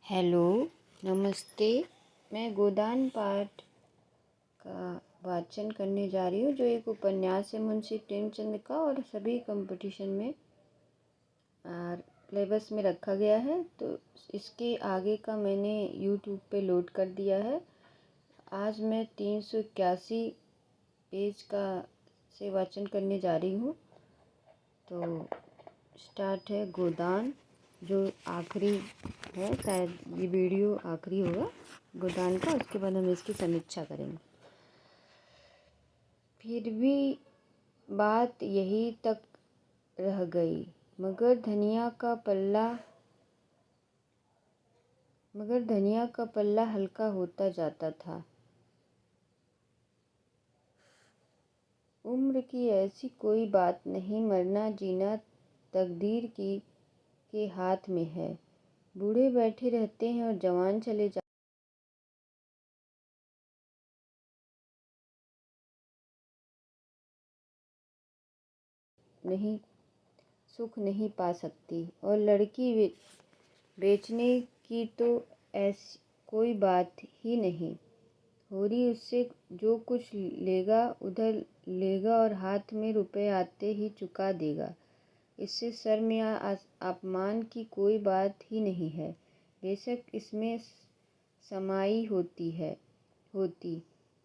Hello, नमस्ते। मैं गोदान पाठ का वाचन करने जा रही हूँ, जो एक उपन्यास है मुंशी प्रेमचंद का और सभी कंपटीशन में सिलेबस में रखा गया है। तो इसके आगे का मैंने यूट्यूब पे लोड कर दिया है। आज मैं 381 पेज का से वाचन करने जा रही हूँ। तो स्टार्ट है गोदान, जो आखिरी है, शायद ये वीडियो आखिरी होगा गोदान का। उसके बाद हम इसकी समीक्षा करेंगे। फिर भी बात यही तक रह गई, मगर धनिया का पल्ला हल्का होता जाता था। उम्र की ऐसी कोई बात नहीं, मरना जीना तकदीर के हाथ में है। बूढ़े बैठे रहते हैं और जवान चले जाते नहीं, सुख नहीं पा सकती। और लड़की बेचने की तो ऐसी कोई बात ही नहीं। होरी उससे जो कुछ लेगा उधर लेगा और हाथ में रुपए आते ही चुका देगा। इससे शर्म या अपमान की कोई बात ही नहीं है। बेशक इसमें समाई होती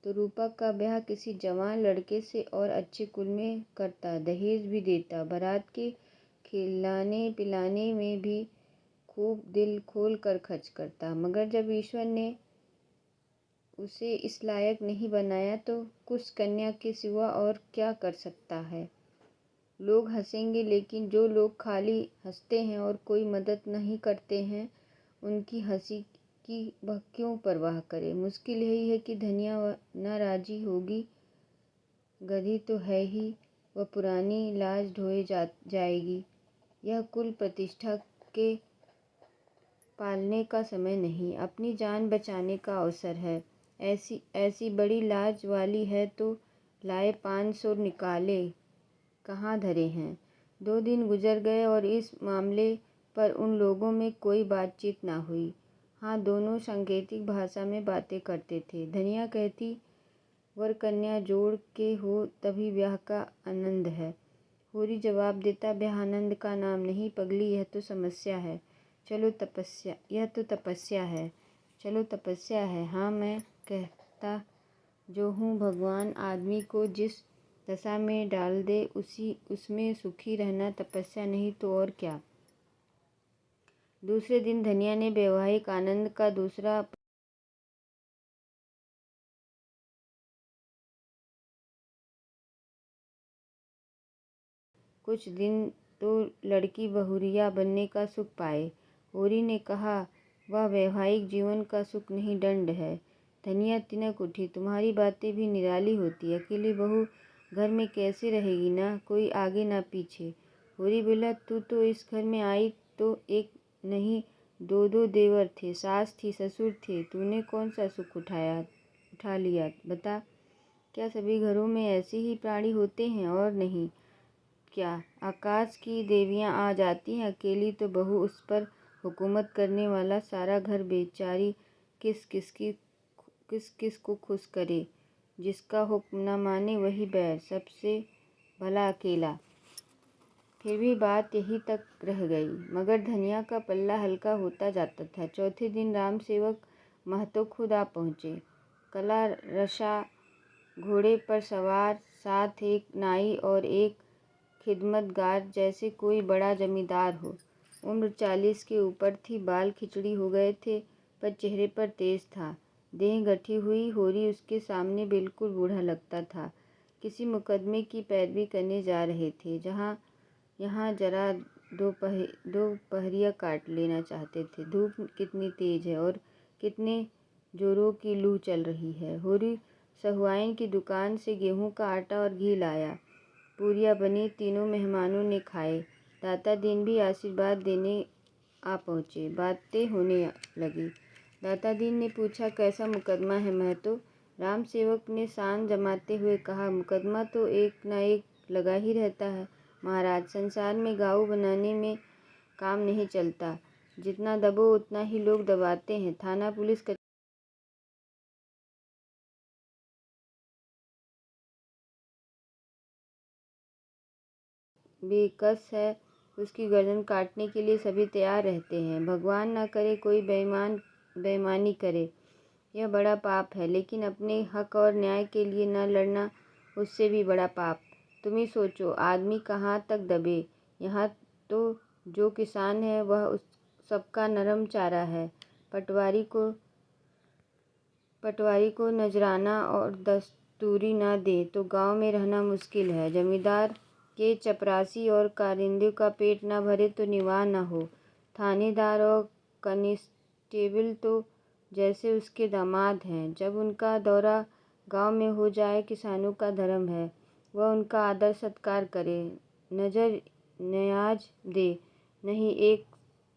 तो रूपा का ब्याह किसी जवान लड़के से और अच्छे कुल में करता, दहेज भी देता, बारात के खिलाने पिलाने में भी खूब दिल खोल कर खर्च करता। मगर जब ईश्वर ने उसे इस लायक नहीं बनाया तो कुछ कन्या के सिवा और क्या कर सकता है। लोग हंसेंगे, लेकिन जो लोग खाली हंसते हैं और कोई मदद नहीं करते हैं, उनकी हंसी की वह क्यों परवाह करे। मुश्किल यही है कि धनिया न राजी होगी। गधी तो है ही, वह पुरानी लाज ढोए जाएगी। यह कुल प्रतिष्ठा के पालने का समय नहीं, अपनी जान बचाने का अवसर है। ऐसी बड़ी लाज वाली है तो लाए 500 निकाले कहाँ धरे हैं। 2 दिन गुजर गए और इस मामले पर उन लोगों में कोई बातचीत ना हुई। हाँ, दोनों सांकेतिक भाषा में बातें करते थे। धनिया कहती, वर कन्या जोड़ के हो तभी ब्याह का आनंद है। होरी जवाब देता, ब्याह आनंद का नाम नहीं पगली, यह तो तपस्या है। चलो तपस्या है। हाँ, मैं कहता जो हूँ, भगवान आदमी को जिस दशा में डाल दे उसमें सुखी रहना तपस्या नहीं तो और क्या। दूसरे दिन धनिया ने वैवाहिक आनंद का दूसरा कुछ दिन तो लड़की बहुरिया बनने का सुख पाए। होरी ने कहा, वह वैवाहिक जीवन का सुख नहीं, दंड है। धनिया तिनक उठी, तुम्हारी बातें भी निराली होती। अकेली बहू घर में कैसे रहेगी, ना कोई आगे ना पीछे। होरी बोला, तू तो इस घर में आई तो एक नहीं 2 देवर थे, सास थी, ससुर थे, तूने कौन सा सुख उठा लिया बता। क्या सभी घरों में ऐसे ही प्राणी होते हैं? और नहीं क्या आकाश की देवियां आ जाती हैं? अकेली तो बहू, उस पर हुकूमत करने वाला सारा घर बेचारी किस को खुश करे। जिसका हुक्म न माने वही बैर, सबसे भला अकेला। फिर भी बात यही तक रह गई, मगर धनिया का पल्ला हल्का होता जाता था। चौथे दिन राम सेवक महतो खुद आ पहुँचे। कला रसा घोड़े पर सवार, साथ एक नाई और एक खिदमतगार, जैसे कोई बड़ा जमींदार हो। उम्र 40 के ऊपर थी, बाल खिचड़ी हो गए थे, पर चेहरे पर तेज था, देह गठी हुई। होरी उसके सामने बिल्कुल बूढ़ा लगता था। किसी मुकदमे की पैरवी करने जा रहे थे, यहाँ जरा दो पहरिया काट लेना चाहते थे। धूप कितनी तेज है और कितने जोरों की लू चल रही है। होरी सहुआइन की दुकान से गेहूं का आटा और घी लाया। पूरियाँ बनी, तीनों मेहमानों ने खाए। दाता दीन भी आशीर्वाद देने आ पहुँचे। बातें होने लगी। दाता दीन ने पूछा, कैसा मुकदमा है महतो? राम सेवक ने शान जमाते हुए कहा, मुकदमा तो एक न एक लगा ही रहता है महाराज। संसार में गाऊ बनाने में काम नहीं चलता। जितना दबो उतना ही लोग दबाते हैं। थाना पुलिस बेकस है, उसकी गर्दन काटने के लिए सभी तैयार रहते हैं। भगवान ना करे कोई बेईमानी करे, यह बड़ा पाप है। लेकिन अपने हक और न्याय के लिए न लड़ना उससे भी बड़ा पाप। तुम ही सोचो, आदमी कहाँ तक दबे। यहाँ तो जो किसान है वह उस सबका नरम चारा है। पटवारी को नजराना और दस्तूरी ना दे तो गांव में रहना मुश्किल है। जमींदार के चपरासी और कारिंदे का पेट ना भरे तो निवाह ना हो। थानेदार और कनिस्टेबल तो जैसे उसके दामाद हैं। जब उनका दौरा गांव में हो जाए, किसानों का धर्म है वह उनका आदर सत्कार करे, नजर न्याज दे, नहीं एक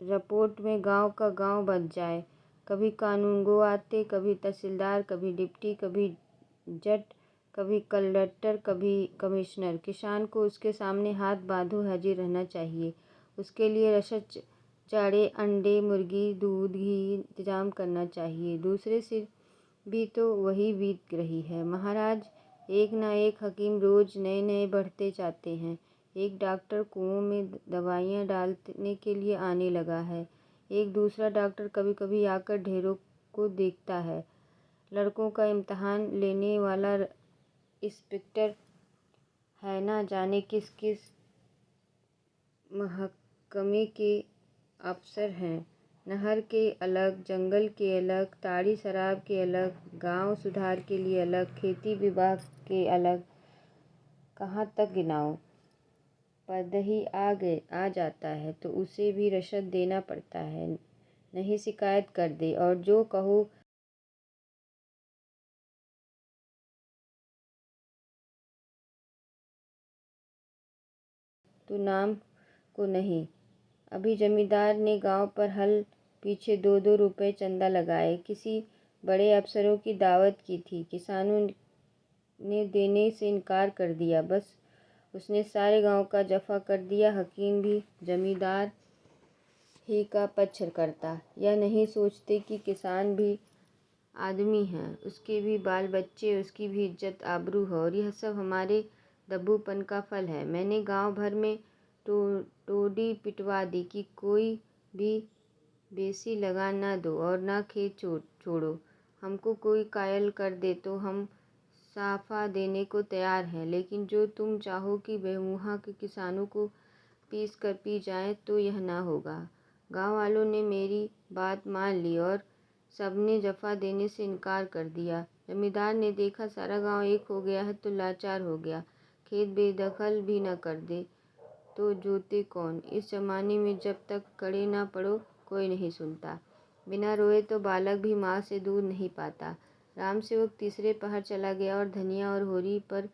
रपोट में गांव का गांव बच जाए। कभी कानूनगो आते, कभी तहसीलदार, कभी डिप्टी, कभी जट, कभी कलेक्टर, कभी कमिश्नर। किसान को उसके सामने हाथ बांधो हाजिर रहना चाहिए। उसके लिए रसद, चारे, अंडे, मुर्गी, दूध, घी इंतजाम करना चाहिए। दूसरे सिर भी तो वही बीत रही है महाराज। एक ना एक हकीम रोज नए नए बढ़ते जाते हैं। एक डॉक्टर कुओं में दवाइयाँ डालने के लिए आने लगा है। एक दूसरा डॉक्टर कभी कभी आकर ढेरों को देखता है। लड़कों का इम्तिहान लेने वाला इंस्पेक्टर है, ना जाने किस किस महकमे के अफसर हैं। नहर के अलग, जंगल के अलग, ताड़ी शराब के अलग, गांव सुधार के लिए अलग, खेती विभाग के अलग। कहाँ तक गिनाऊं। परदही आ जाता है तो उसे भी रसद देना पड़ता है, नहीं शिकायत कर दे। और जो कहो तो नाम को नहीं। अभी जमींदार ने गांव पर हल पीछे 2-2 रुपए चंदा लगाए। किसी बड़े अफसरों की दावत की थी। किसानों ने देने से इनकार कर दिया। बस उसने सारे गांव का जफा कर दिया। हकीम भी जमींदार ही का पक्ष करता। यह नहीं सोचते कि किसान भी आदमी है, उसके भी बाल बच्चे, उसकी भी इज्जत आबरू है। और यह सब हमारे दब्बूपन का फल है। मैंने गांव भर में टोडी पिटवा दी कि कोई भी बेसी लगा ना दो और ना खेत छोड़ो। हमको कोई कायल कर दे तो हम साफा देने को तैयार हैं, लेकिन जो तुम चाहो कि बेमुहा के किसानों को पीस कर पी जाए तो यह ना होगा। गांव वालों ने मेरी बात मान ली और सबने जफा देने से इनकार कर दिया। जमींदार ने देखा सारा गांव एक हो गया है तो लाचार हो गया। खेत बेदखल भी न कर दे तो जोते कौन। इस जमाने में जब तक कड़े ना पड़ो कोई नहीं सुनता। बिना रोए तो बालक भी माँ से दूध नहीं पाता। राम सेवक तीसरे पहर चला गया और धनिया और होरी पर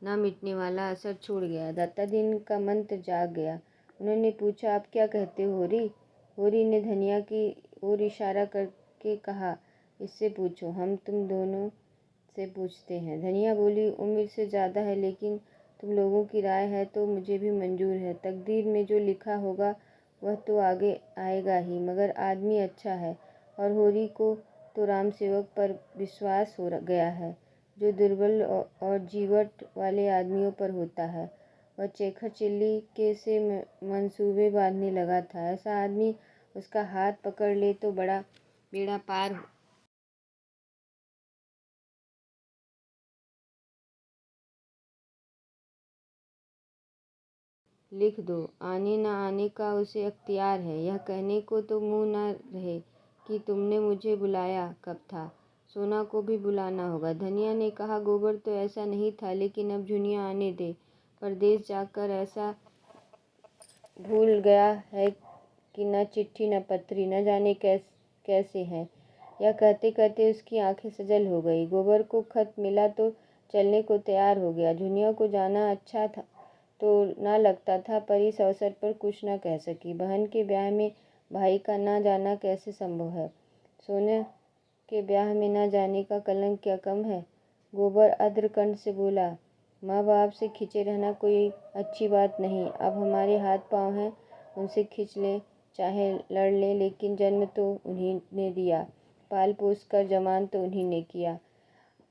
ना मिटने वाला असर छोड़ गया। दत्ता दिन का मंत्र जाग गया। उन्होंने पूछा, आप क्या कहते हो होरी? होरी ने धनिया की ओर इशारा करके कहा, इससे पूछो, हम तुम दोनों से पूछते हैं। धनिया बोली, उम्र से ज़्यादा है लेकिन तुम लोगों की राय है तो मुझे भी मंजूर है। तकदीर में जो लिखा होगा वह तो आगे आएगा ही, मगर आदमी अच्छा है। और होरी को तो राम सेवक पर विश्वास हो गया है, जो दुर्बल और जीवट वाले आदमियों पर होता है। वह चेखर चिल्ली के से मंसूबे बांधने लगा था। ऐसा आदमी उसका हाथ पकड़ ले तो बड़ा बेड़ा पार लिख दो। आने न आने का उसे अख्तियार है। यह कहने को तो मुँह न रहे कि तुमने मुझे बुलाया कब था। सोना को भी बुलाना होगा। धनिया ने कहा, गोबर तो ऐसा नहीं था, लेकिन अब झुनिया आने दे। परदेश जाकर ऐसा भूल गया है कि न चिट्ठी न पत्री, न जाने कैसे हैं। यह कहते कहते उसकी आंखें सजल हो गई। गोबर को खत मिला तो चलने को तैयार हो गया। झुनिया को जाना अच्छा था तो ना लगता था, पर इस अवसर पर कुछ न कह सकी। बहन के ब्याह में भाई का ना जाना कैसे संभव है? सोने के ब्याह में ना जाने का कलंक क्या कम है? गोबर अद्रकंठ से बोला, माँ बाप से खिंचे रहना कोई अच्छी बात नहीं। अब हमारे हाथ पाँव हैं, उनसे खींच लें चाहे लड़ लें, लेकिन जन्म तो उन्हीं ने दिया, पाल पोस कर जवान तो उन्हीं ने किया।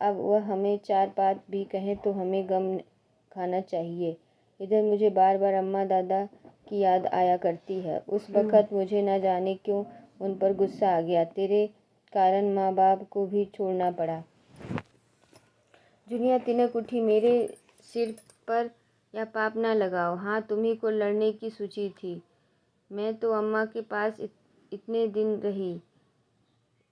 अब वह हमें चार बात भी कहें तो हमें गम खाना चाहिए। इधर मुझे बार बार अम्मा दादा की याद आया करती है। उस वक़्त मुझे न जाने क्यों उन पर गुस्सा आ गया। तेरे कारण माँ बाप को भी छोड़ना पड़ा। जुनिया तिनक उठी। मेरे सिर पर या पाप ना लगाओ। हाँ, तुम्ही को लड़ने की सूची थी। मैं तो अम्मा के पास इतने दिन रही,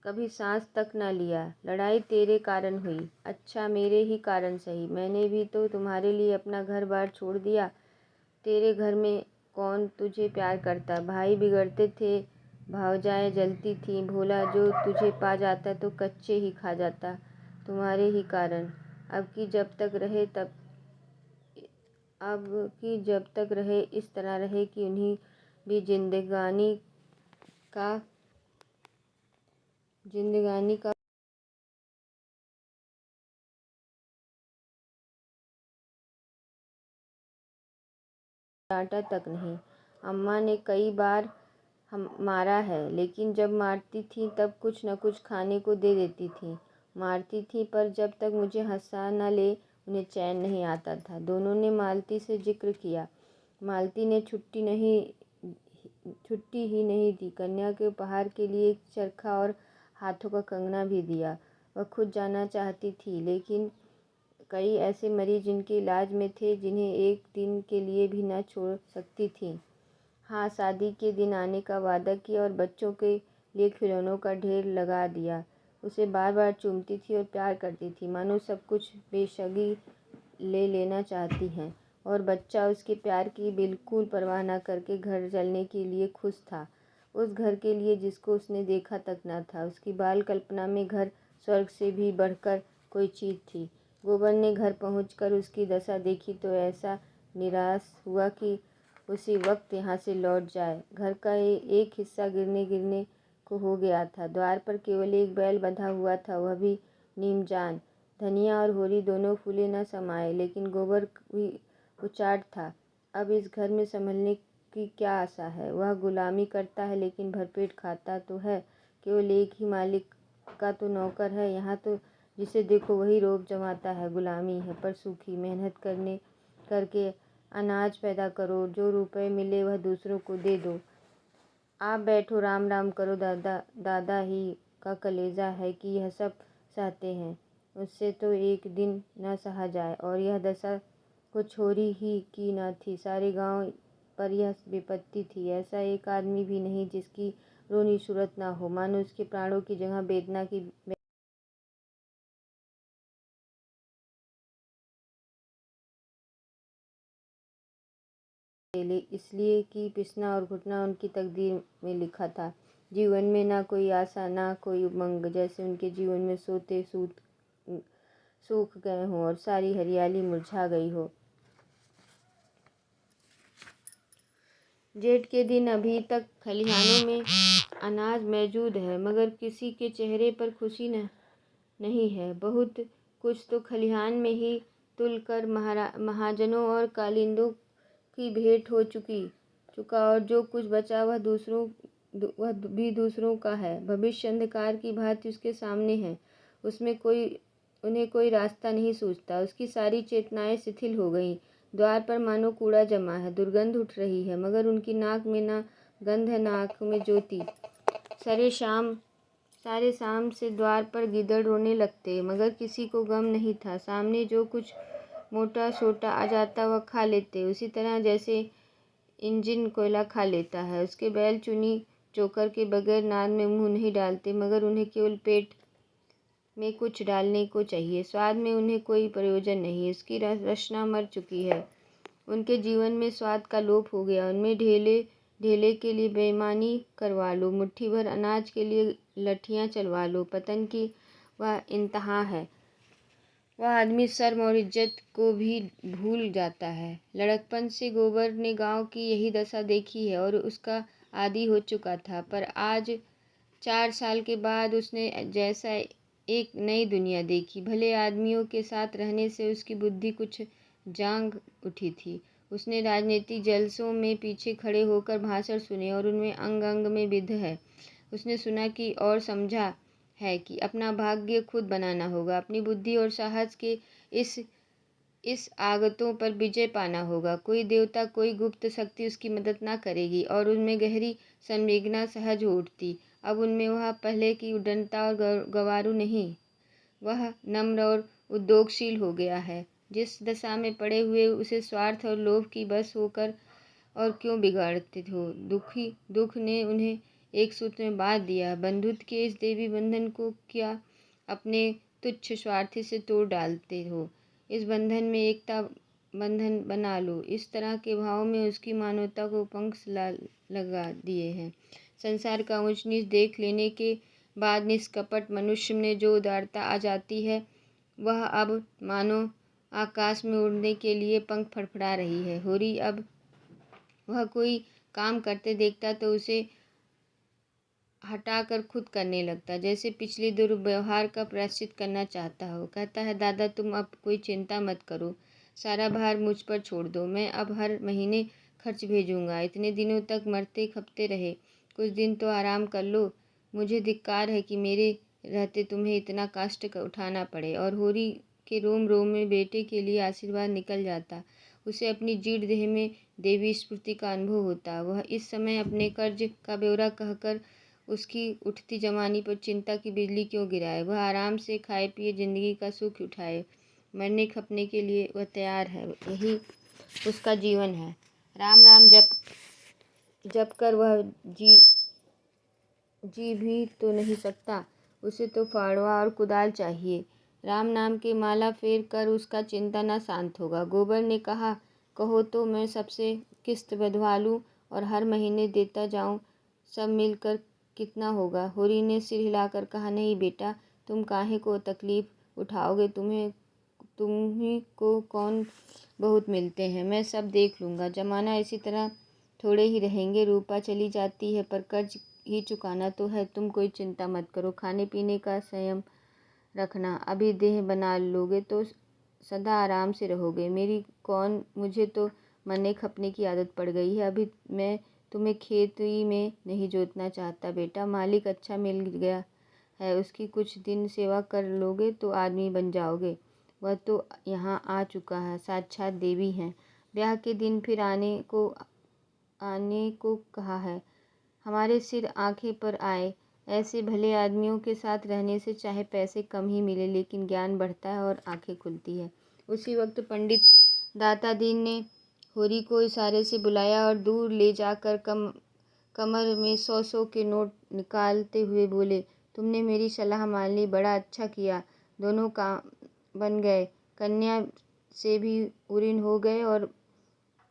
कभी सांस तक ना लिया। लड़ाई तेरे कारण हुई। अच्छा, मेरे ही कारण सही। मैंने भी तो तुम्हारे लिए अपना घर बार छोड़ दिया। तेरे घर में कौन तुझे प्यार करता। भाई बिगड़ते थे, भावजाएं जलती थीं। भोला जो तुझे पा जाता तो कच्चे ही खा जाता, तुम्हारे ही कारण। अब की जब तक रहे इस तरह रहे कि उन्हीं भी जिंदगानी का डांटा तक नहीं। अम्मा ने कई बार मारा है, लेकिन जब मारती थी तब कुछ न कुछ खाने को दे देती थी। मारती थी, पर जब तक मुझे हंसा न ले उन्हें चैन नहीं आता था। दोनों ने मालती से जिक्र किया। मालती ने छुट्टी ही नहीं दी, कन्या के उपहार के लिए एक चरखा और हाथों का कंगना भी दिया। वह खुद जाना चाहती थी, लेकिन कई ऐसे मरीज जिनके इलाज में थे, जिन्हें एक दिन के लिए भी न छोड़ सकती थी। हाँ, शादी के दिन आने का वादा किया और बच्चों के लिए खिलौनों का ढेर लगा दिया। उसे बार बार चूमती थी और प्यार करती थी, मानो सब कुछ बेशगी ले लेना चाहती हैं। और बच्चा उसके प्यार की बिल्कुल परवाह न करके घर चलने के लिए खुश था। उस घर के लिए जिसको उसने देखा तक न था। उसकी बाल कल्पना में घर स्वर्ग से भी बढ़कर कोई चीज़ थी। गोबर ने घर पहुंचकर उसकी दशा देखी तो ऐसा निराश हुआ कि उसी वक्त यहाँ से लौट जाए। घर का एक हिस्सा गिरने को हो गया था। द्वार पर केवल एक बैल बंधा हुआ था, वह भी नीमजान। धनिया और होरी दोनों फूले न समाये, लेकिन गोबर भी उचाट था। अब इस घर में संभलने की क्या आशा है। वह गुलामी करता है, लेकिन भरपेट खाता तो है। केवल एक ही मालिक का तो नौकर है। यहाँ तो जिसे देखो वही रोब जमाता है। गुलामी है, पर सूखी। मेहनत करके अनाज पैदा करो, जो रुपए मिले वह दूसरों को दे दो। आप बैठो, राम राम करो। दादा ही का कलेजा है कि यह सब सहते हैं। उससे तो एक दिन न सहा जाए। और यह दशा कुछ छोरी ही की न थी, सारे गांव पर यह विपत्ति थी। ऐसा एक आदमी भी नहीं जिसकी रोनी सूरत न हो, मानो उसके प्राणों की जगह वेदना की इसलिए कि पिसना और घुटना उनकी तकदीर में लिखा था। जीवन में ना कोई आशा, ना कोई उमंग, जैसे उनके जीवन में सोते सूख गए हों और सारी हरियाली मुरझा गई हो। जेठ के दिन अभी तक खलिहानों में अनाज मौजूद है, मगर किसी के चेहरे पर खुशी नहीं है। बहुत कुछ तो खलिहान में ही तुलकर महाजनों और कालिंदों की भेंट हो चुका, और जो कुछ बचा वह भी दूसरों का है। भविष्य अंधकार की भांति उसके सामने है। उन्हें कोई रास्ता नहीं सूझता। उसकी सारी चेतनाएं शिथिल हो गईं। द्वार पर मानो कूड़ा जमा है, दुर्गंध उठ रही है, मगर उनकी नाक में ना गंध है, ना आँखों में ज्योति। सारे शाम से द्वार पर गिद्दड़ रोने लगते, मगर किसी को गम नहीं था। सामने जो कुछ मोटा सोटा आ जाता वह खा लेते, उसी तरह जैसे इंजन कोयला खा लेता है। उसके बैल चुनी चोकर के बगैर नाद में मुंह नहीं डालते, मगर उन्हें केवल पेट में कुछ डालने को चाहिए। स्वाद में उन्हें कोई प्रयोजन नहीं। उसकी रचना मर चुकी है। उनके जीवन में स्वाद का लोप हो गया। उनमें ढेले के लिए बेईमानी करवा लो, मुट्ठी भर अनाज के लिए लठियाँ चलवा लो, पतन की वह इंतहा है। वह आदमी शर्म और इज्जत को भी भूल जाता है। लड़कपन से गोबर ने गांव की यही दशा देखी है और उसका आदी हो चुका था, पर आज 4 साल के बाद उसने जैसा एक नई दुनिया देखी। भले आदमियों के साथ रहने से उसकी बुद्धि कुछ जाग उठी थी। उसने राजनीतिक जलसों में पीछे खड़े होकर भाषण सुने और उनमें अंग अंग में विद्य है। उसने सुना कि और समझा है कि अपना भाग्य खुद बनाना होगा, अपनी बुद्धि और साहस के इस आगतों पर विजय पाना होगा। कोई देवता, कोई गुप्त शक्ति उसकी मदद ना करेगी और उनमें गहरी संवेदना सहज हो उठती। अब उनमें वह पहले की उद्दंडता और गवारू नहीं, वह नम्र और उद्योगशील हो गया है। जिस दशा में पड़े हुए उसे स्वार्थ और लोभ की बस होकर और क्यों बिगाड़ते हो। दुख ने उन्हें एक सूत्र में बांध दिया। बंधुत्व के इस देवी बंधन को क्या अपने तुच्छ स्वार्थी से तोड़ डालते हो। इस बंधन में एकता बंधन बना लो। इस तरह के भाव में उसकी मानवता को पंख लगा दिए हैं। संसार का ऊंच नीच देख लेने के बाद निष्कपट मनुष्य में जो उदारता आ जाती है, वह अब मानो आकाश में उड़ने के लिए पंख फड़फड़ा रही है। होरी अब वह कोई काम करते देखता तो उसे हटाकर खुद करने लगता, जैसे पिछले दुर्व्यवहार का प्रायश्चित करना चाहता हो। कहता है, दादा तुम अब कोई चिंता मत करो, सारा भार मुझ पर छोड़ दो, मैं अब हर महीने खर्च भेजूंगा। इतने दिनों तक मरते खपते रहे, कुछ दिन तो आराम कर लो। मुझे धिक्कार है कि मेरे रहते तुम्हें इतना कष्ट उठाना पड़े। और होरी के रोम रोम में बेटे के लिए आशीर्वाद निकल जाता। उसे अपनी जीर्ण देह में देवी स्फूर्ति का अनुभव होता। वह इस समय अपने कर्ज का ब्यौरा कहकर उसकी उठती जवानी पर चिंता की बिजली क्यों गिराए। वह आराम से खाए पिए जिंदगी का सुख उठाए। मरने खपने के लिए वह तैयार है, यही उसका जीवन है। राम राम जप कर वह जी भी तो नहीं सकता, उसे तो फाड़वा और कुदाल चाहिए। राम नाम के माला फेर कर उसका चिंता न शांत होगा। गोबर ने कहा, कहो तो मैं सबसे किस्त बंधवा लूँ और हर महीने देता जाऊँ, सब मिलकर कितना होगा। होरी ने सिर हिलाकर कहा, नहीं बेटा, तुम काहे को तकलीफ उठाओगे, तुम्ही को कौन बहुत मिलते हैं, मैं सब देख लूँगा। जमाना इसी तरह थोड़े ही रहेंगे, रूपा चली जाती है पर कर्ज ही चुकाना तो है। तुम कोई चिंता मत करो, खाने पीने का संयम रखना, अभी देह बना लोगे तो सदा आराम से रहोगे। मुझे तो मरने खपने की आदत पड़ गई है। अभी मैं तुम्हें खेती में नहीं जोतना चाहता बेटा, मालिक अच्छा मिल गया है, उसकी कुछ दिन सेवा कर लोगे तो आदमी बन जाओगे। वह तो यहाँ आ चुका है, साक्षात देवी हैं। ब्याह के दिन फिर आने को कहा है। हमारे सिर आंखें पर आए। ऐसे भले आदमियों के साथ रहने से चाहे पैसे कम ही मिले, लेकिन ज्ञान बढ़ता है और आंखें खुलती है। उसी वक्त पंडित दाता दीन ने होरी को इशारे से बुलाया और दूर ले जाकर कमर में 100 के नोट निकालते हुए बोले, तुमने मेरी सलाह मान ली, बड़ा अच्छा किया। दोनों काम बन गए, कन्या से भी उरीन हो गए और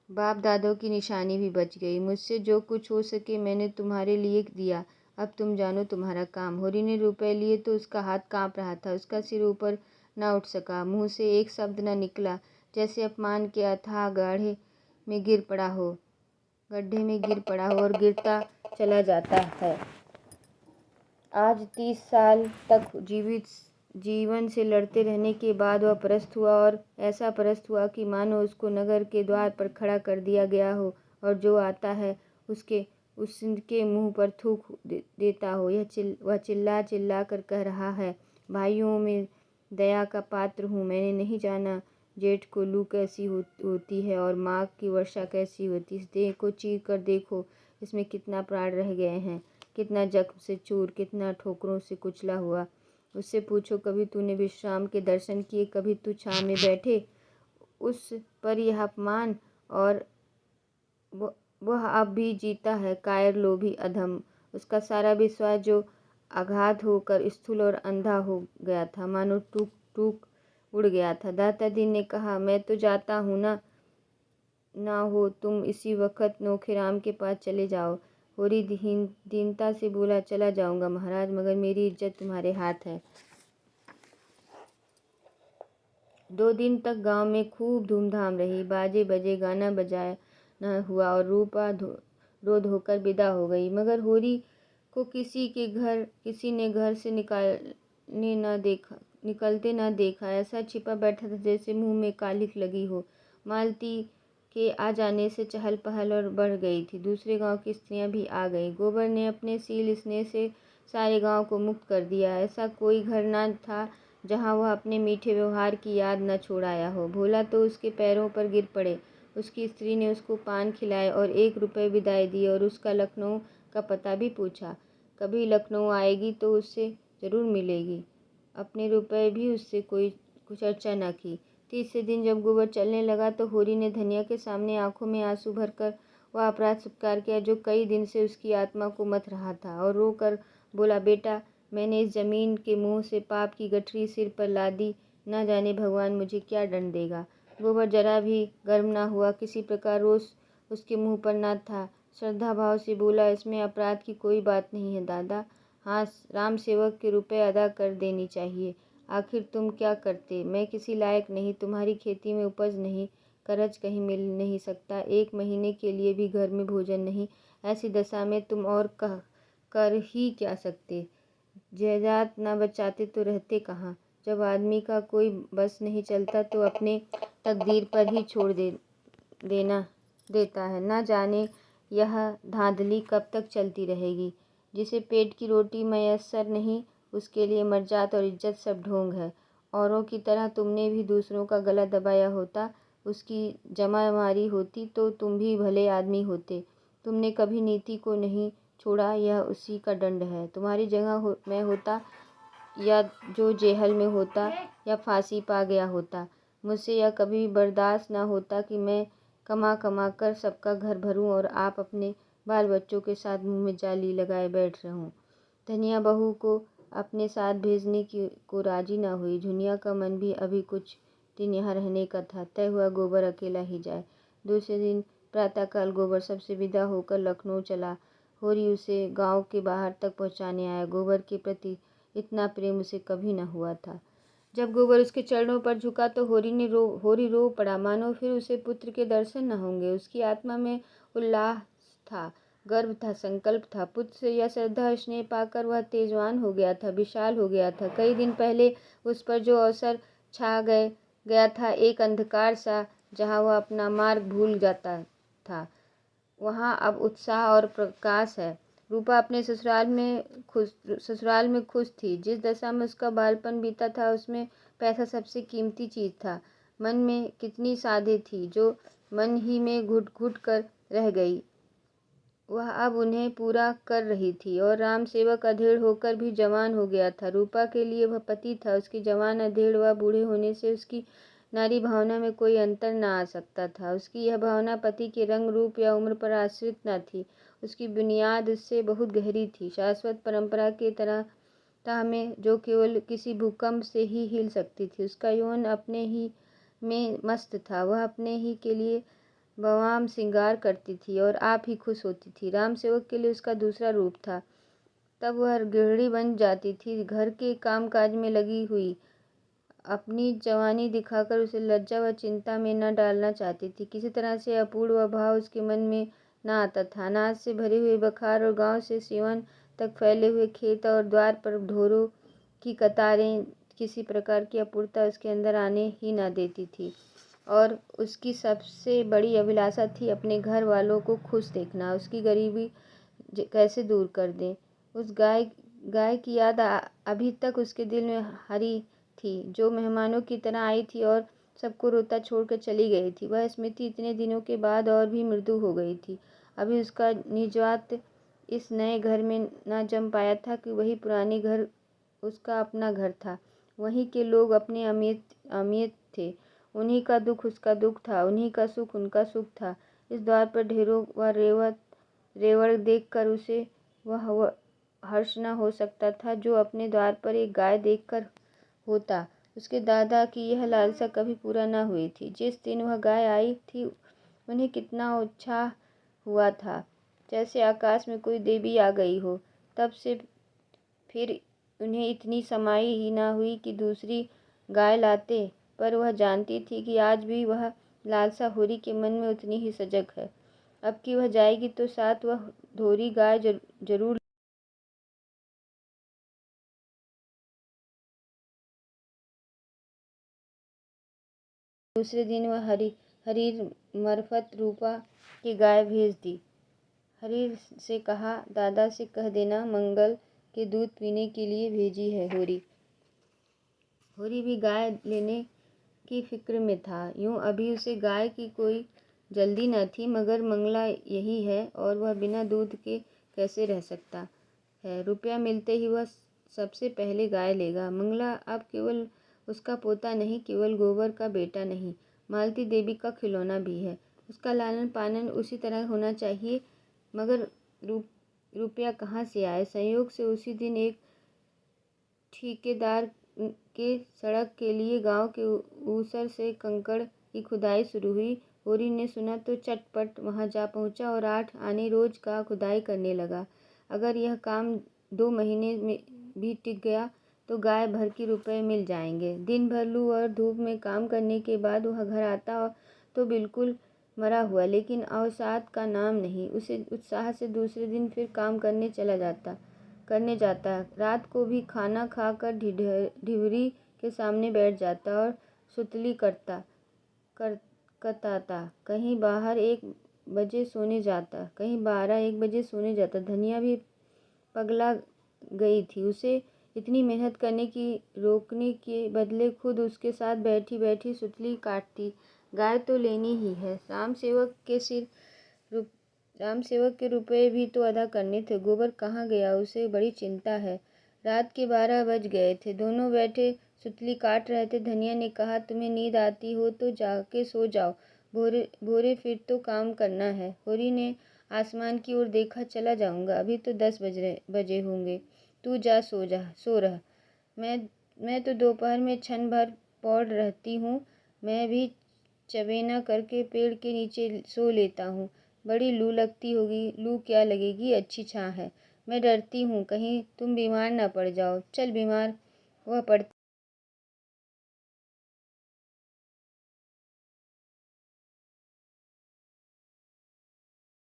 बाप दादों की निशानी भी बच गई। मुझसे जो कुछ हो सके मैंने तुम्हारे लिए दिया, अब तुम जानो तुम्हारा काम। होरी ने रुपए लिए तो उसका हाथ कांप रहा था, उसका सिर ऊपर न उठ सका, मुंह से एक शब्द न निकला, जैसे अपमान के अथाह गड्ढे में गिर पड़ा हो और गिरता चला जाता है। आज 30 साल तक जीवन से लड़ते रहने के बाद वह परास्त हुआ, और ऐसा परास्त हुआ कि मानो उसको नगर के द्वार पर खड़ा कर दिया गया हो और जो आता है उसके मुंह पर थूक देता हो। वह चिल्ला चिल्ला कर कह रहा है, भाइयों में दया का पात्र हूँ। मैंने नहीं जाना जेठ को लू कैसी होती है और माघ की वर्षा कैसी होती। इस देह को चीर कर देखो, इसमें कितना प्राण रह गए हैं, कितना जख्म से चूर, कितना ठोकरों से कुचला हुआ। उससे पूछो, कभी तूने विश्राम के दर्शन किए, कभी तू छांव में बैठे उस पर यह अपमान, और वह अब भी जीता है, कायर लोभी अधम। उसका सारा विश्वास जो आघात होकर स्थूल और अंधा हो गया था, मानो टूक टूक उड़ गया था। दाता दीन ने कहा, मैं तो जाता हूँ ना हो तुम इसी वक्त नौखेराम के पास चले जाओ। होरी दीनता से बोला, चला जाऊंगा महाराज, मगर मेरी इज्जत तुम्हारे हाथ है। 2 दिन तक गांव में खूब धूमधाम रही, बाजे बजे, गाना बजाना हुआ और रूपा रो धोकर विदा हो गई। मगर होरी को किसी ने घर से निकलते न देखा। ऐसा छिपा बैठा था जैसे मुंह में कालिख लगी हो। मालती के आ जाने से चहल पहल और बढ़ गई थी। दूसरे गांव की स्त्रियां भी आ गईं। गोबर ने अपने सील स्नेह से सारे गांव को मुक्त कर दिया। ऐसा कोई घर न था जहां वह अपने मीठे व्यवहार की याद न छोड़ आया हो। भोला तो उसके पैरों पर गिर पड़े। उसकी स्त्री ने उसको पान खिलाए और 1 रुपये विदाई दी और उसका लखनऊ का पता भी पूछा। कभी लखनऊ आएगी तो उससे ज़रूर मिलेगी। अपने रुपये भी उससे कुछ चर्चा न की। तीसरे दिन जब गोबर चलने लगा तो होरी ने धनिया के सामने आंखों में आंसू भरकर वह अपराध स्वीकार किया जो कई दिन से उसकी आत्मा को मथ रहा था, और रो कर बोला, बेटा, मैंने इस जमीन के मुंह से पाप की गठरी सिर पर लादी, न जाने भगवान मुझे क्या दंड देगा। गोबर जरा भी गर्म न हुआ। किसी प्रकार रोष उसके मुंह पर न था। श्रद्धा भाव से बोला, इसमें अपराध की कोई बात नहीं है दादा। हाँ, राम सेवक के रुपए अदा कर देनी चाहिए। आखिर तुम क्या करते? मैं किसी लायक नहीं। तुम्हारी खेती में उपज नहीं, करज कहीं मिल नहीं सकता, 1 महीने के लिए भी घर में भोजन नहीं। ऐसी दशा में तुम और कर ही क्या सकते? जायदाद न बचाते तो रहते कहाँ? जब आदमी का कोई बस नहीं चलता तो अपने तकदीर पर ही छोड़ देना देता है। न जाने यह धांधली कब तक चलती रहेगी। जिसे पेट की रोटी मयस्सर नहीं, उसके लिए मर्जात और इज्जत सब ढोंग है। औरों की तरह तुमने भी दूसरों का गला दबाया होता, उसकी जमा मारी होती तो तुम भी भले आदमी होते। तुमने कभी नीति को नहीं छोड़ा, यह उसी का दंड है। तुम्हारी जगह मैं होता या जो जेहल में होता या फांसी पा गया होता, मुझसे यह कभी बर्दाश्त न होता कि मैं कमा कमा कर सबका घर भरूं और आप अपने बाल बच्चों के साथ मुंह में जाली लगाए बैठ रहूं। धनिया बहू को अपने साथ भेजने को राजी न हुई। झुनिया का मन भी अभी कुछ दिन यहाँ रहने का था। तय हुआ गोबर अकेला ही जाए। दूसरे दिन प्रातःकाल गोबर सबसे विदा होकर लखनऊ चला। होरी उसे गांव के बाहर तक पहुंचाने आया। गोबर के प्रति इतना प्रेम उसे कभी न हुआ था। जब गोबर उसके चरणों पर झुका तो होरी रो पड़ा, मानो फिर उसे पुत्र के दर्शन न होंगे। उसकी आत्मा में उल्लास था, गर्व था, संकल्प था। पुत्र से यह श्रद्धा स्नेह पाकर वह तेजवान हो गया था, विशाल हो गया था। कई दिन पहले उस पर जो अवसर छा गया था, एक अंधकार सा, जहाँ वह अपना मार्ग भूल जाता था, वहाँ अब उत्साह और प्रकाश है। रूपा अपने ससुराल में खुश थी। जिस दशा में उसका बालपन बीता था, उसमें पैसा सबसे कीमती चीज था। मन में कितनी साधे थी जो मन ही में घुट घुट कर रह गई, वह अब उन्हें पूरा कर रही थी। और राम सेवक अधेड़ होकर भी जवान हो गया था। रूपा के लिए वह पति था। उसकी जवान, अधेड़ व बूढ़े होने से उसकी नारी भावना में कोई अंतर न आ सकता था। उसकी यह भावना पति के रंग रूप या उम्र पर आश्रित न थी। उसकी बुनियाद उससे बहुत गहरी थी, शाश्वत परंपरा के तरह में, जो केवल किसी भूकंप से ही हिल सकती थी। उसका यौवन अपने ही में मस्त था। वह अपने ही के लिए बवाम श्रृंगार करती थी और आप ही खुश होती थी। राम सेवक के लिए उसका दूसरा रूप था। तब वह गृहिणी बन जाती थी, घर के कामकाज में लगी हुई। अपनी जवानी दिखाकर उसे लज्जा व चिंता में न डालना चाहती थी। किसी तरह से अपूर्व भाव उसके मन में न आता था। अनाज से भरे हुए बखार और गांव से सीवन तक फैले हुए खेत और द्वार पर ढोरों की कतारें किसी प्रकार की अपूर्णता उसके अंदर आने ही न देती थी। और उसकी सबसे बड़ी अभिलाषा थी अपने घर वालों को खुश देखना। उसकी गरीबी कैसे दूर कर दें। उस गाय की याद अभी तक उसके दिल में हरी थी, जो मेहमानों की तरह आई थी और सबको रोता छोड़कर चली गई थी। वह स्मृति इतने दिनों के बाद और भी मृदु हो गई थी। अभी उसका निजवात इस नए घर में न जम पाया था कि वही पुरानी घर उसका अपना घर था। वहीं के लोग अपने अमियत थे। उन्हीं का दुख उसका दुख था, उन्हीं का सुख उनका सुख था। इस द्वार पर ढेरों व रेवड़ देखकर उसे वह हर्ष न हो सकता था जो अपने द्वार पर एक गाय देखकर होता। उसके दादा की यह लालसा कभी पूरा न हुई थी। जिस दिन वह गाय आई थी, उन्हें कितना उत्साह हुआ था, जैसे आकाश में कोई देवी आ गई हो। तब से फिर उन्हें इतनी समाई ही न हुई कि दूसरी गाय लाते, पर वह जानती थी कि आज भी वह लालसा होरी के मन में उतनी ही सजग है। अब कि वह जाएगी तो साथ वह धोरी गाय जरूर। दूसरे दिन वह हरीर मरफत रूपा की गाय भेज दी। हरीर से कहा, दादा से कह देना मंगल के दूध पीने के लिए भेजी है होरी। होरी भी गाय लेने की फिक्र में था। यूं अभी उसे गाय की कोई जल्दी न थी, मगर मंगला यही है और वह बिना दूध के कैसे रह सकता है। रुपया मिलते ही वह सबसे पहले गाय लेगा। मंगला अब केवल उसका पोता नहीं, केवल गोबर का बेटा नहीं, मालती देवी का खिलौना भी है। उसका लालन पालन उसी तरह होना चाहिए। मगर रुपया कहाँ से आए? संयोग से उसी दिन एक ठेकेदार के सड़क के लिए गांव के ऊसर से कंकड़ की खुदाई शुरू हुई। होरी ने सुना तो चटपट वहां जा पहुंचा और 8 आने रोज का खुदाई करने लगा। अगर यह काम 2 महीने में भी टिक गया तो गाय भर के रुपए मिल जाएंगे। दिन भर लू और धूप में काम करने के बाद वह घर आता तो बिल्कुल मरा हुआ, लेकिन अवसाद का नाम नहीं। उसे उत्साह से दूसरे दिन फिर काम करने जाता। रात को भी खाना खाकर ढिबरी के सामने बैठ जाता और सुतली कताता। कहीं 12-1 बजे सोने जाता, कहीं 12-1 बजे सोने जाता। धनिया भी पगला गई थी। उसे इतनी मेहनत करने की रोकने के बदले खुद उसके साथ बैठी बैठी सुतली काटती। गाय तो लेनी ही है। राम सेवक के रुपए भी तो अदा करने थे। गोबर कहाँ गया, उसे बड़ी चिंता है। रात के 12 बज गए थे। दोनों बैठे सुतली काट रहे थे। धनिया ने कहा, तुम्हें नींद आती हो तो जाके सो जाओ, भोरे फिर तो काम करना है। होरी ने आसमान की ओर देखा, चला जाऊंगा, अभी तो 10 बजे होंगे। तू जा, सो रह। मैं तो दोपहर में क्षण भर पौड़ रहती हूँ। मैं भी चवेना करके पेड़ के नीचे सो लेता हूँ। बड़ी लू लगती होगी। लू क्या लगेगी, अच्छी छां है। मैं डरती हूँ कहीं तुम बीमार ना पड़ जाओ। चल, बीमार वह पड़ती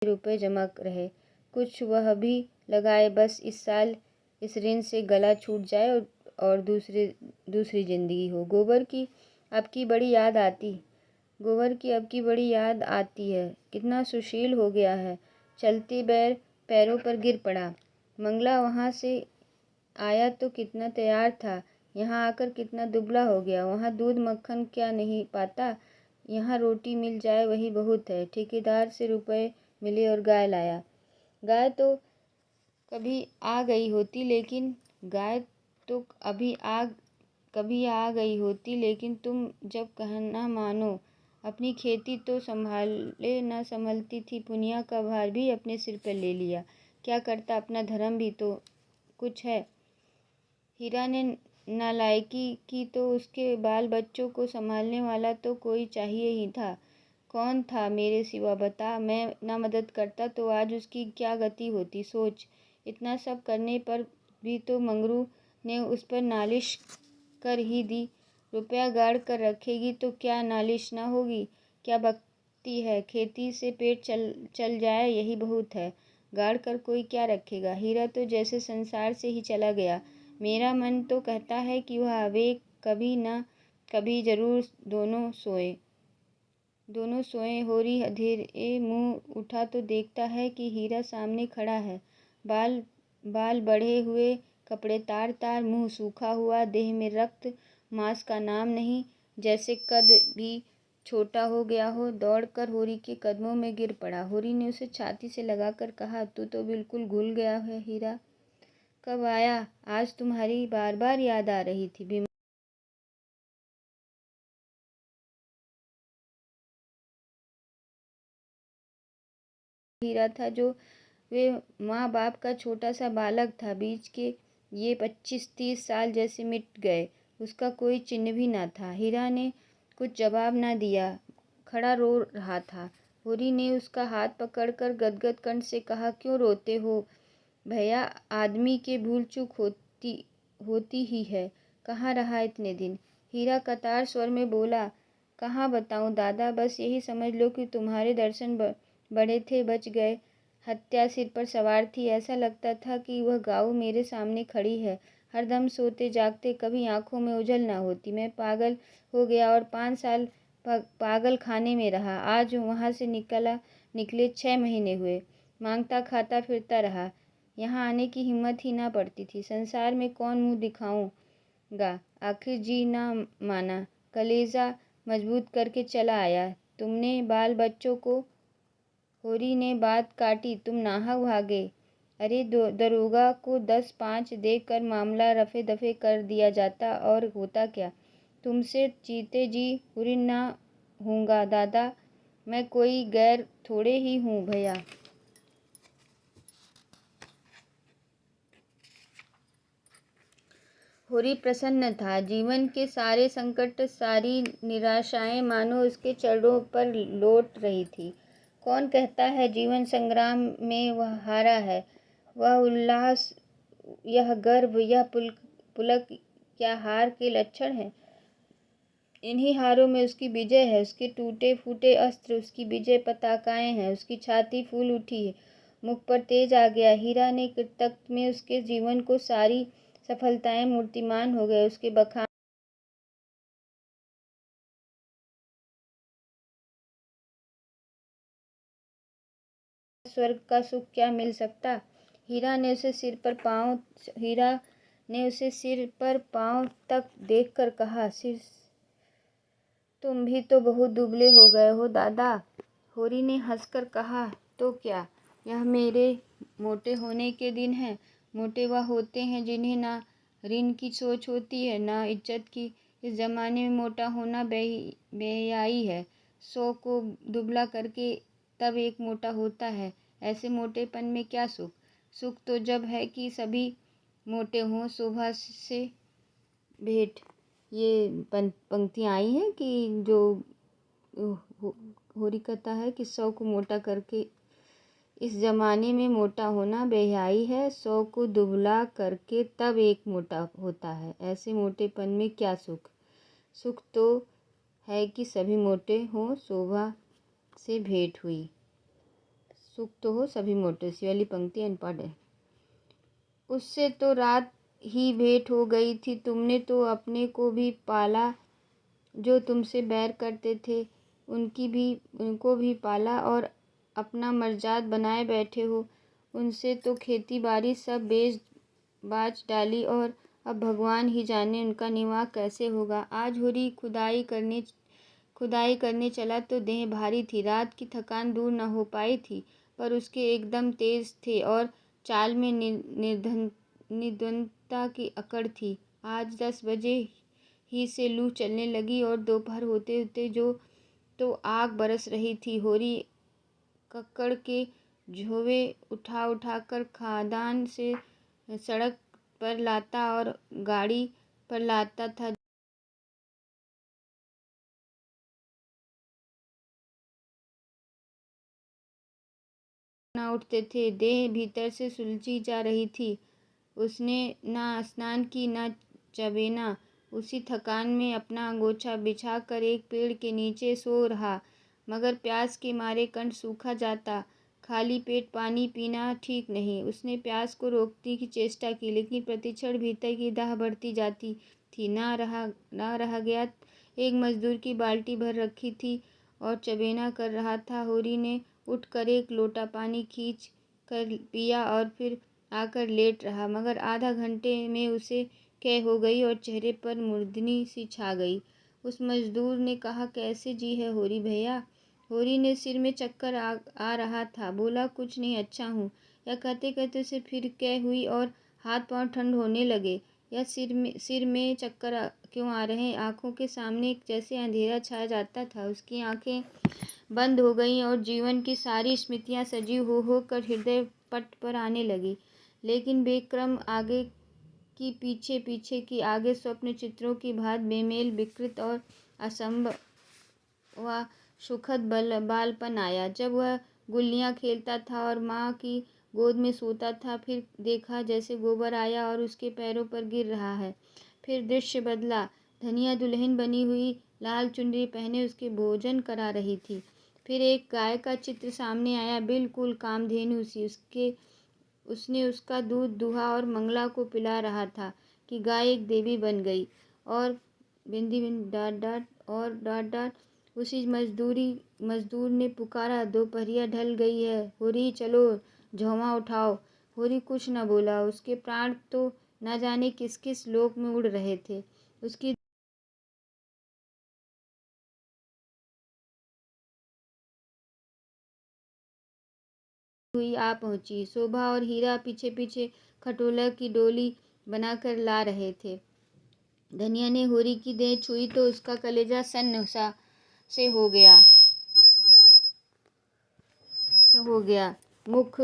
रुपए जमा रहे, कुछ वह भी लगाए, बस इस साल इस ऋण से गला छूट जाए और दूसरी जिंदगी हो। गोबर की अब की बड़ी याद आती है। कितना सुशील हो गया है। चलते बैर पैरों पर गिर पड़ा। मंगला वहां से आया तो कितना तैयार था, यहाँ आकर कितना दुबला हो गया। वहाँ दूध मक्खन क्या नहीं पाता, यहाँ रोटी मिल जाए वही बहुत है। ठेकेदार से रुपए मिले और गाय लाया। गाय तो कभी आ गई होती, लेकिन तुम जब कहना मानो। अपनी खेती तो संभाले न संभलती थी, पुनिया का भार भी अपने सिर पर ले लिया। क्या करता, अपना धर्म भी तो कुछ है। हीरा ने नालायकी की तो उसके बाल बच्चों को संभालने वाला तो कोई चाहिए ही था। कौन था मेरे सिवा, बता। मैं ना मदद करता तो आज उसकी क्या गति होती, सोच। इतना सब करने पर भी तो मंगरू ने उस पर नालिश कर ही दी। रुपया गाड़ कर रखेगी तो क्या नालिश ना होगी। क्या बकती है, खेती से पेट चल जाए यही बहुत है। गाड़ कर कोई क्या रखेगा। हीरा तो जैसे संसार से ही चला गया। मेरा मन तो कहता है कि वह आवे, कभी न कभी जरूर दोनों सोए। होरी अधेरे मुंह उठा तो देखता है कि हीरा सामने खड़ा है। बाल बढ़े हुए, कपड़े तार, मुंह सूखा हुआ, देह में रक्त मांस का नाम नहीं, जैसे कद भी छोटा हो गया हो। दौड़कर होरी के कदमों में गिर पड़ा। होरी ने उसे छाती से लगाकर कहा, तू तो बिल्कुल भूल गया है हीरा। कब आया? आज तुम्हारी बार बार याद आ रही थी। हीरा था जो वे माँ बाप का छोटा सा बालक था। बीच के ये 25-30 साल जैसे मिट गए। उसका कोई चिन्ह भी ना था। हीरा ने कुछ जवाब ना दिया, खड़ा रो रहा था। होरी ने उसका हाथ पकड़कर गदगद कंठ से कहा, क्यों रोते हो भैया? आदमी के भूल चूक होती ही है। कहाँ रहा इतने दिन? हीरा कतार स्वर में बोला, कहाँ बताऊँ दादा, बस यही समझ लो कि तुम्हारे दर्शन बड़े थे, बच गए। हत्या सिर पर सवार थी। ऐसा लगता था कि वह गाऊ मेरे सामने खड़ी है, हरदम सोते जागते, कभी आंखों में ओझल ना होती। मैं पागल हो गया और 5 साल पागल खाने में रहा। आज वहाँ से निकले 6 महीने हुए। मांगता खाता फिरता रहा। यहाँ आने की हिम्मत ही ना पड़ती थी। संसार में कौन मुँह दिखाऊंगा। आखिर जी ना माना, कलेजा मजबूत करके चला आया। तुमने बाल बच्चों को। होरी ने बात काटी। तुम नाहक भागे। अरे दरोगा को 10-5 देकर मामला रफे दफे कर दिया जाता और होता क्या। तुमसे जीते जी हुरी ना हूँगा दादा। मैं कोई गैर थोड़े ही हूँ भैया। होरी प्रसन्न था। जीवन के सारे संकट, सारी निराशाएं मानो उसके चरणों पर लौट रही थी। कौन कहता है जीवन संग्राम में वह हारा है। वह उल्लास, यह गर्व, यह पुलक क्या हार के लक्षण है। इन्हीं हारों में उसकी विजय है। उसके टूटे फूटे अस्त्र उसकी विजय पताकाएं हैं। उसकी छाती फूल उठी है, मुख पर तेज आ गया। हीरा ने तख्त में उसके जीवन को सारी सफलताएं मूर्तिमान हो गए। उसके बखान स्वर्ग का सुख क्या मिल सकता। हीरा ने उसे सिर पर पांव तक देखकर कहा, सिर तुम भी तो बहुत दुबले हो गए हो दादा। होरी ने हंसकर कहा, तो क्या, यह मेरे मोटे होने के दिन हैं। मोटे वह होते हैं जिन्हें ना ऋण की सोच होती है, ना इज्जत की। इस जमाने में मोटा होना बेहयाई है। 100 को दुबला करके तब एक मोटा होता है। ऐसे मोटेपन में क्या सुख। सुख तो जब है कि सभी मोटे हों। शोभा से भेंट। ये पंक्तियाँ आई हैं कि जो होरी कहता है कि 100 को मोटा करके, इस ज़माने में मोटा होना बेहयाई है। 100 को दुबला करके तब एक मोटा होता है। ऐसे मोटेपन में क्या सुख। सुख तो है कि सभी मोटे हों। शोभा से भेंट हुई। सुख तो हो सभी मोटे। सी वाली पंक्ति अनपढ़ है। उससे तो रात ही भेंट हो गई थी। तुमने तो अपने को भी पाला, जो तुमसे बैर करते थे उनको भी पाला और अपना मर्जाद बनाए बैठे हो। उनसे तो खेती बाड़ी सब बाज डाली और अब भगवान ही जाने उनका निर्वाह कैसे होगा। आज होरी खुदाई करने चला तो देह भारी थी। रात की थकान दूर न हो पाई थी, पर उसके एकदम तेज थे और चाल में निर्द्वंदता की अकड़ थी। आज 10 बजे ही से लू चलने लगी और दोपहर होते होते जो तो आग बरस रही थी। होरी कक्कड़ के झोवे उठा कर खादान से सड़क पर लाता और गाड़ी पर लाता था। ना उठते थे। देह भीतर से सुलझी जा रही थी। उसने ना स्नान की ना चबेना। उसी थकान में अपना अंगोछा बिछा कर एक पेड़ के नीचे सो रहा, मगर प्यास के मारे कंठ सूखा जाता। खाली पेट पानी पीना ठीक नहीं। उसने प्यास को रोकने की चेष्टा की, लेकिन प्रतिक्षण भीतर की दाह बढ़ती जाती थी। ना रहा गया। एक मजदूर की बाल्टी भर रखी थी और चबेना कर रहा था। होरी ने उठकर एक लोटा पानी खींच कर पिया और फिर आकर लेट रहा, मगर आधा घंटे में उसे कै हो गई और चेहरे पर मूर्धनी सी छा गई। उस मजदूर ने कहा, कैसे जी है होरी भैया। होरी ने सिर में चक्कर आ रहा था, बोला, कुछ नहीं, अच्छा हूँ। यह कहते कहते उसे फिर कै हुई और हाथ पांव ठंड होने लगे। यह सिर में चक्कर क्यों आ रहे। आंखों के सामने जैसे अंधेरा छा जाता था। उसकी आंखें बंद हो गईं और जीवन की सारी स्मृतियां सजीव हो कर हृदय पट पर आने लगी। लेकिन बेक्रम आगे की पीछे, पीछे की आगे स्वप्न चित्रों की भांति बेमेल, विकृत और असंभव व सुखद बालपन आया, जब वह गुल्लियां खेलता था और माँ की गोद में सोता था। फिर देखा जैसे गोबर आया और उसके पैरों पर गिर रहा है। फिर दृश्य बदला। धनिया दुल्हन बनी हुई लाल चुनरी पहने उसके भोजन करा रही थी। फिर एक गाय का चित्र सामने आया, बिल्कुल कामधेनु सी। उसने उसका दूध दुहा और मंगला को पिला रहा था कि गाय एक देवी बन गई और बिंदी बिंदी डांट डांट उसी मजदूर ने पुकारा, दोपहरिया ढल गई है, होरी चलो झोंवा उठाओ। होरी कुछ न बोला। उसके प्राण तो न जाने किस किस लोक में उड़ रहे थे। उसकी हुई आ पहुंची। शोभा और हीरा पीछे पीछे खटोला की डोली बनाकर ला रहे थे। धनिया ने होरी की देह छुई तो उसका कलेजा सन्न सा से हो गया। मुख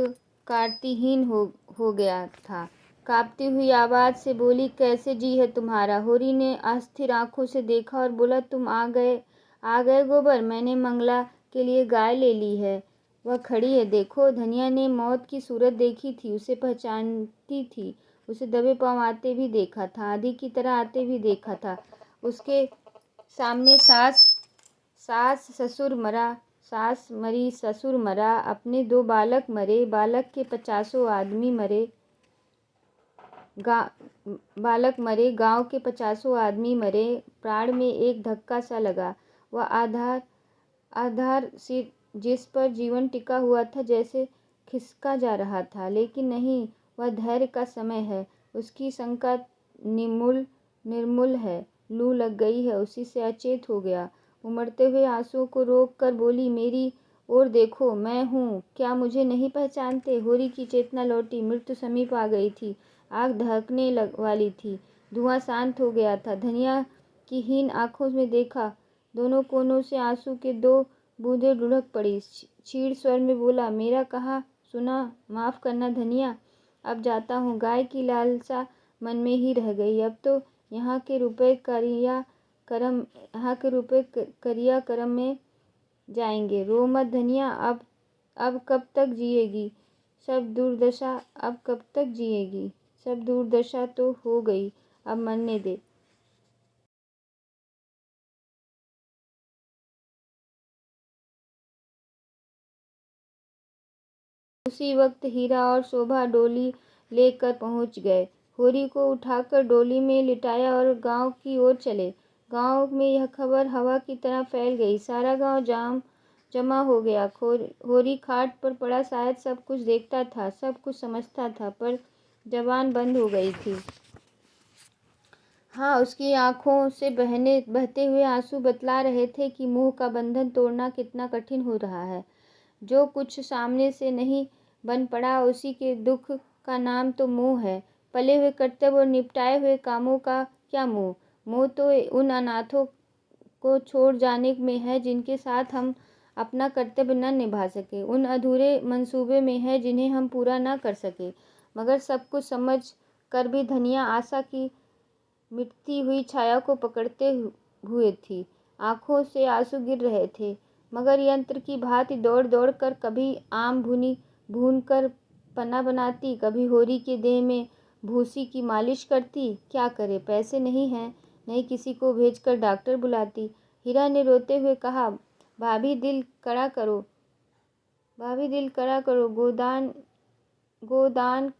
कार्तिहीन हो गया था। कांपती हुई आवाज से बोली, कैसे जी है तुम्हारा? होरी ने अस्थिर आंखों से देखा और बोला, तुम आ गए गोबर। मैंने मंगला के लिए गाय ले ली है, वह खड़ी है, देखो। धनिया ने मौत की सूरत देखी थी, उसे पहचानती थी। उसे दबे पांव आते भी देखा था, आधी की तरह आते भी देखा था। उसके सामने सास मरी, ससुर मरा, अपने 2 बालक मरे, बालक के 50 आदमी मरे, बालक मरे, गांव के 50 आदमी मरे। प्राण में एक धक्का सा लगा। वह आधार सिर जिस पर जीवन टिका हुआ था जैसे खिसका जा रहा था। लेकिन नहीं, वह धैर्य का समय है। उसकी शंका निर्मूल है। लू लग गई है, उसी से अचेत हो गया। उमड़ते हुए आंसुओं को रोक कर बोली, मेरी ओर देखो, मैं हूँ, क्या मुझे नहीं पहचानते? होरी की चेतना लौटी। मृत्यु समीप आ गई थी। आग दहकने वाली थी। धुआं शांत हो गया था। धनिया की हीन आंखों में देखा, दोनों कोनों से आंसू के 2 बूंदें लुढ़क पड़ी। क्षीण स्वर में बोला, मेरा कहा सुना, माफ करना धनिया, अब जाता हूँ। गाय की लालसा मन में ही रह गई। अब तो यहाँ के रुपए करिया करम में जाएंगे। रो मत धनिया, अब कब तक जिएगी? सब दुर्दशा तो हो गई, अब मरने दे। उसी वक्त हीरा और शोभा डोली लेकर पहुंच गए। होरी को उठाकर डोली में लिटाया और गांव की ओर चले। गांव में यह खबर हवा की तरह फैल गई। सारा गांव जमा हो गया। होरी खाट पर पड़ा शायद सब कुछ देखता था, सब कुछ समझता था, पर जबान बंद हो गई थी। हाँ, उसकी आंखों से बहते हुए आंसू बतला रहे थे कि मोह का बंधन तोड़ना कितना कठिन हो रहा है। जो कुछ सामने से नहीं बन पड़ा, उसी के दुख का नाम तो मोह है। पले हुए कर्तव्य और निपटाए हुए कामों का क्या मोह? मोह तो उन अनाथों को छोड़ जाने में है जिनके साथ हम अपना कर्तव्य न निभा सके, उन अधूरे मंसूबे में है जिन्हें हम पूरा न कर सके। मगर सब कुछ समझ कर भी धनिया आशा की मिटती हुई छाया को पकड़ते हुए थी। आंखों से आंसू गिर रहे थे, मगर यंत्र की भांति दौड़ दौड़ कर कभी आम भून कर पन्ना बनाती, कभी होरी के देह में भूसी की मालिश करती। क्या करे, पैसे नहीं हैं, नहीं किसी को भेजकर डॉक्टर बुलाती। हीरा ने रोते हुए कहा, भाभी दिल कड़ा करो, गोदान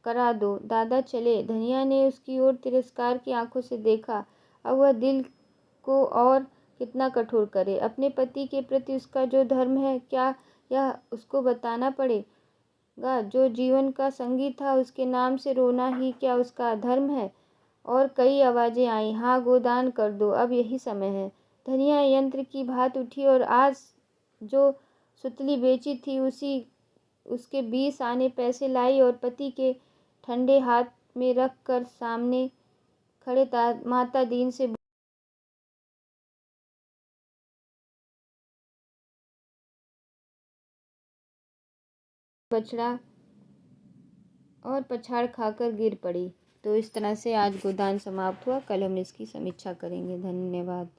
करा दो, दादा चले। धनिया ने उसकी ओर तिरस्कार की आंखों से देखा। अब वह दिल को और कितना कठोर करे। अपने पति के प्रति उसका जो धर्म है, क्या यह उसको बताना पड़ेगा? जो जीवन का संगी था, उसके नाम से रोना ही क्या उसका धर्म है? और कई आवाजें आईं, हाँ, गोदान कर दो, अब यही समय है। धनिया यंत्र की भांति उठी और आज जो सुतली बेची थी उसके 20 आने पैसे लाई और पति के ठंडे हाथ में रख कर सामने खड़े माता दीन से बछड़ा और पछाड़ खाकर गिर पड़ी। तो इस तरह से आज गोदान समाप्त हुआ। कल हम इसकी समीक्षा करेंगे। धन्यवाद।